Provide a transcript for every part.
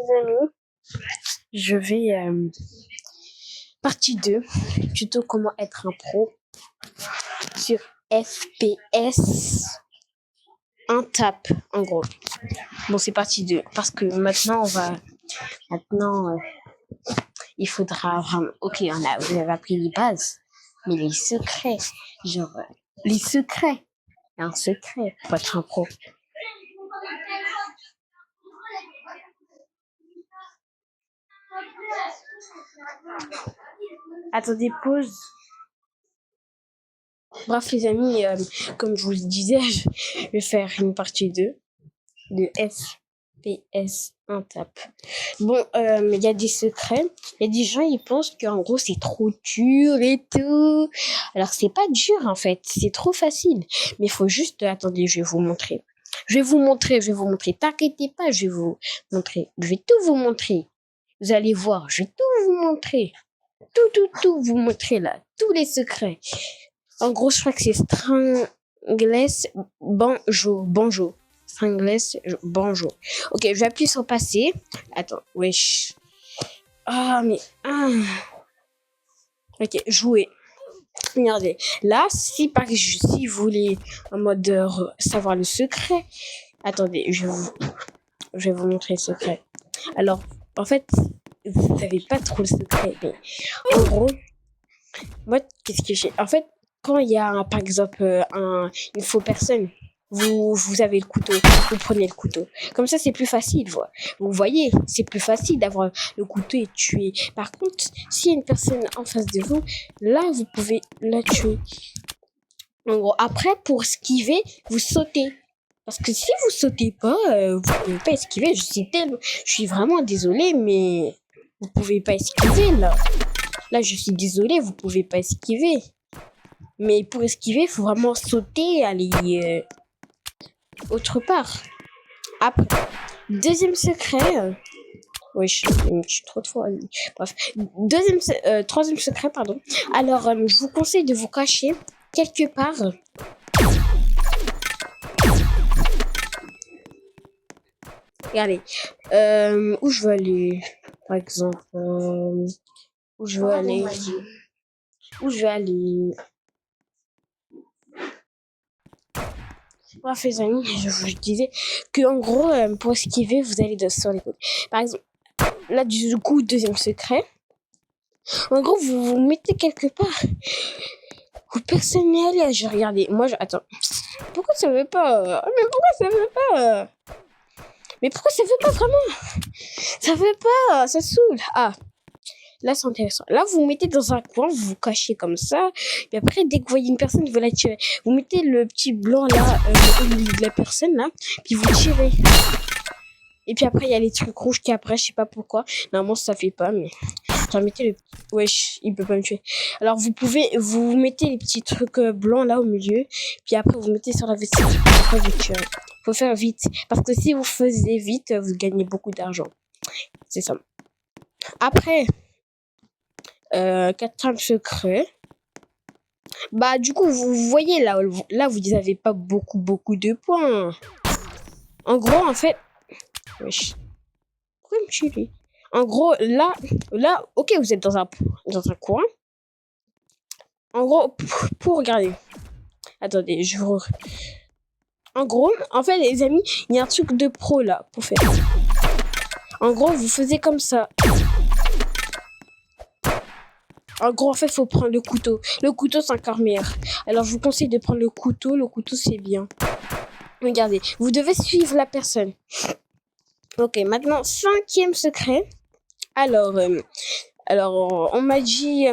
les amis, je vais partie 2, tuto comment être un pro sur FPS, un tap en gros. Bon, c'est partie 2 parce que maintenant il faudra vraiment, ok, vous avez appris les bases, mais les secrets, les secrets, un secret pour être un pro. Attendez, pause. Bref les amis, comme je vous le disais, je vais faire une partie 2 de FPS un tap. Bon, il y a des secrets. Il y a des gens, ils pensent qu'en gros c'est trop dur et tout. Alors c'est pas dur en fait, c'est trop facile. Mais il faut juste, attendez, je vais vous montrer. T'inquiétez pas, je vais vous montrer. Je vais tout vous montrer. Vous allez voir, je vais tout vous montrer. Tout vous montrer là. Tous les secrets. En gros, je crois que c'est Strangless Banjo. Strangless Banjo. Ok, je vais appuyer sur passer. Attends, wesh. Ok, jouer. Regardez. Là, si vous voulez en mode savoir le secret. Attendez, je vais vous montrer le secret. Alors, en fait, vous savez pas trop le secret. Mais en gros, moi, qu'est-ce que j'ai? En fait, quand il y a, par exemple, une fausse personne, vous avez le couteau, vous prenez le couteau. Comme ça, c'est plus facile, vous voyez, c'est plus facile d'avoir le couteau et tuer. Par contre, s'il y a une personne en face de vous, là, vous pouvez la tuer. En gros, après, pour esquiver, vous sautez. Parce que si vous sautez pas, vous pouvez pas esquiver. Je suis vraiment désolée, mais vous pouvez pas esquiver, là. Là, je suis désolée, vous pouvez pas esquiver. Mais pour esquiver, il faut vraiment sauter, aller autre part. Après, deuxième secret. Oui, je suis trop de fois. Bref, troisième secret, pardon. Alors, je vous conseille de vous cacher quelque part. Regardez, où je veux aller, par exemple. Où je veux aller. Bref, les amis, je vous disais que en gros, pour esquiver, vous allez sur les côtés. Par exemple, là, du coup, deuxième secret. En gros, vous vous mettez quelque part où personne n'est allé. Je regardais. Attends. Pourquoi ça veut pas? Mais pourquoi ça veut pas? Mais pourquoi ça veut pas vraiment? Ça veut pas. Ça saoule. Ah. Là, c'est intéressant. Là, vous vous mettez dans un coin, vous vous cachez comme ça. Et après, dès que vous voyez une personne, vous la tirez. Vous mettez le petit blanc là, au milieu de la personne là, puis vous tirez. Et puis après, il y a les trucs rouges qui après, je sais pas pourquoi. Normalement, ça fait pas, mais j'en mettais le... Wesh, il peut pas me tuer. Alors, vous mettez les petits trucs blancs là au milieu. Puis après, vous mettez sur la vaisselle. Après, vous tirez. Faut faire vite. Parce que si vous faisiez vite, vous gagnez beaucoup d'argent. C'est ça. Après... quatrième secret. Bah du coup vous voyez là vous n'avez pas beaucoup de points. En gros en fait, wesh. Pourquoi me tuer? En gros là, ok vous êtes dans un coin. En gros pour regarder. Attendez en gros en fait les amis il y a un truc de pro là pour faire. En gros vous faisiez comme ça. En gros, en fait, faut prendre le couteau. Le couteau, c'est encore meilleur. Alors, je vous conseille de prendre le couteau. Le couteau, c'est bien. Regardez, vous devez suivre la personne. Ok, maintenant, cinquième secret. Alors, on m'a dit,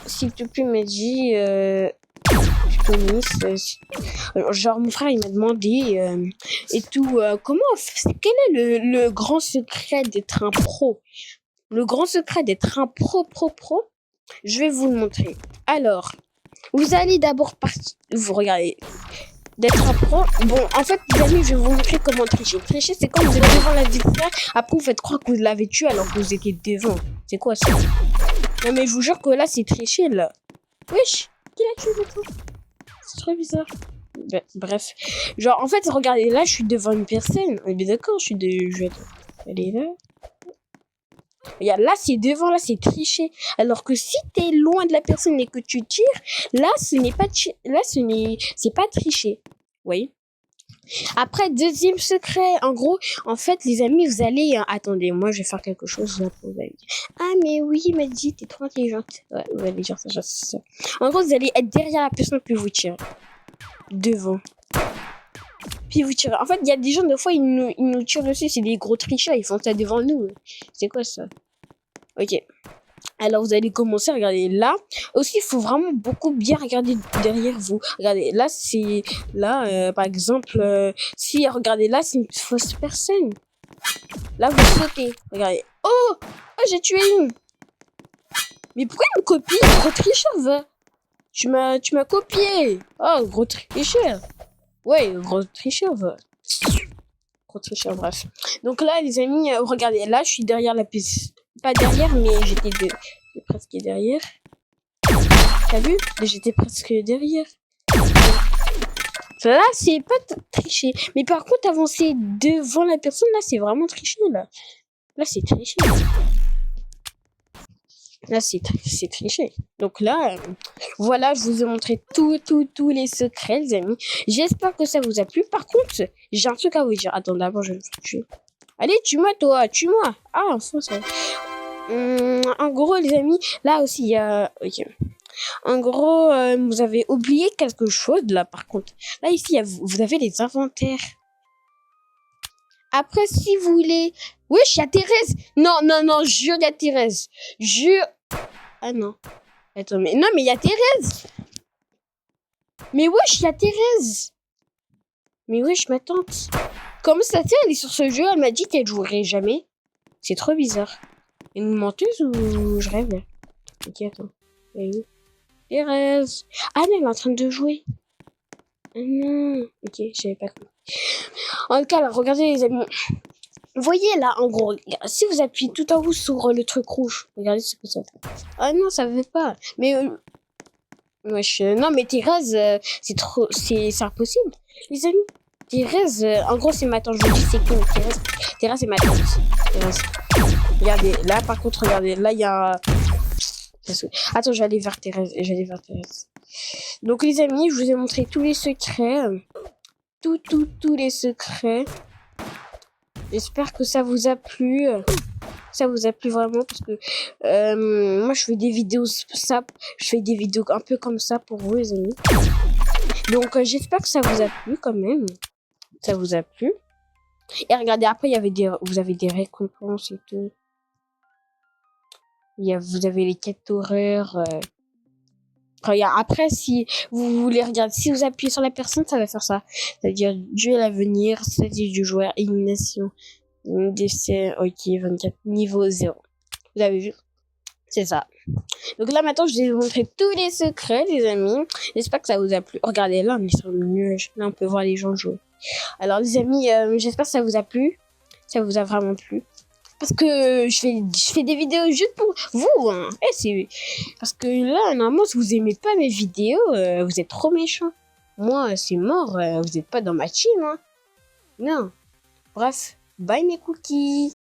s'il te plaît, m'a dit, genre, mon frère, il m'a demandé, et tout, quel est le grand secret d'être un pro? Le grand secret d'être un pro. Je vais vous le montrer. Alors, vous allez d'abord vous regardez d'être un pro. Bon, en fait, les amis, je vais vous montrer comment tricher. Tricher, c'est quand vous êtes devant l'adversaire. Après, vous faites croire que vous l'avez tué alors que vous étiez devant. C'est quoi ça? Non, mais je vous jure que là, c'est tricher, là. Wesh, qui l'a tué maintenant? C'est trop bizarre. Bref. Genre, en fait, regardez, là, je suis devant une personne. On est d'accord, je vais aller là. Regarde, là, c'est devant, là, c'est tricher. Alors que si t'es loin de la personne et que tu tires, là, c'est pas tricher. Vous voyez? Après, deuxième secret, en gros, en fait, les amis, vous allez... attendez, moi, je vais faire quelque chose là pour vous dire. Ah, mais oui, il m'a dit, t'es trop intelligente. Ouais, vous allez dire ça. En gros, vous allez être derrière la personne puis vous tirez. Devant. Puis vous tirez. En fait, il y a des gens, des fois, ils nous tirent dessus, c'est des gros tricheurs, ils font ça devant nous. C'est quoi ça? Ok. Alors, vous allez commencer à regarder là. Aussi, il faut vraiment beaucoup bien regarder derrière vous. Regardez, là, c'est... Là, par exemple, si, regardez, là, c'est une fausse personne. Là, vous sautez. Regardez. Oh, j'ai tué une. Mais pourquoi il me copie? Gros tricheur, va. Tu m'as copié. Oh, gros tricheur. Ouais, gros tricheur, va. Gros tricheur, bref. Donc là, les amis, regardez, là, je suis derrière la piste. Pas derrière, mais j'étais presque derrière. T'as vu? J'étais presque derrière. Là, c'est pas tricher. Mais par contre, avancer devant la personne, là, c'est vraiment tricher, là. Là, c'est tricher. Là, c'est tricher. Donc là, voilà, je vous ai montré tous les secrets, les amis. J'espère que ça vous a plu. Par contre, j'ai un truc à vous dire. Attends, d'abord, je vais me tuer. Allez, tue-moi, toi, tue-moi. Ah, enfin, ça. En gros, les amis, là aussi, il y a... Ok. En gros, vous avez oublié quelque chose, là, par contre. Là, ici, vous avez les inventaires. Après, si vous voulez... Wesh, il y a Thérèse. Non, jure, il y a Thérèse. Jure. Ah, non. Attends, mais... Non, mais il y a Thérèse. Mais wesh, il y a Thérèse. Mais wesh, ma tante. Comment ça fait, elle est sur ce jeu, elle m'a dit qu'elle jouerait jamais. C'est trop bizarre. Une menteuse ou je rêve? Ok, attends. Elle est où? Thérèse. Ah non, elle est en train de jouer. Ah non. Ok, j'avais pas compris. En tout cas, là, regardez les amis. Vous voyez là, en gros, si vous appuyez tout en haut sur le truc rouge, regardez ce que ça fait. Ah non, ça veut pas. Mais non, mais Thérèse, c'est trop, c'est impossible, les amis. Thérèse, en gros, c'est ma tante. Je vous dis, c'est qui Thérèse, c'est ma tante. Thérèse. Regardez, là, par contre, regardez, là, il y a. Attends, j'allais vers Thérèse. Donc, les amis, je vous ai montré tous les secrets. Tous les secrets. J'espère que ça vous a plu. Ça vous a plu vraiment parce que moi, je fais des vidéos je fais des vidéos un peu comme ça pour vous, les amis. Donc, j'espère que ça vous a plu quand même. Ça vous a plu. Et regardez, après, vous avez des récompenses et tout. Vous avez les quêtes d'horreur. Après, si vous voulez regarder, si vous appuyez sur la personne, ça va faire ça. C'est-à-dire Dieu à l'avenir, stratégie du joueur, élimination, décès, ok, 24, niveau 0. Vous avez vu? C'est ça. Donc là, maintenant, je vais vous montrer tous les secrets, les amis. J'espère que ça vous a plu. Regardez, là, on est sur le nuage. Là, on peut voir les gens jouer. Alors, les amis, j'espère que ça vous a plu. Ça vous a vraiment plu. Parce que je fais des vidéos juste pour vous. Hein. Parce que là, normalement, si vous aimez pas mes vidéos, vous êtes trop méchants. Moi, c'est mort. Vous êtes pas dans ma team. Hein. Non. Bref. Bye mes cookies.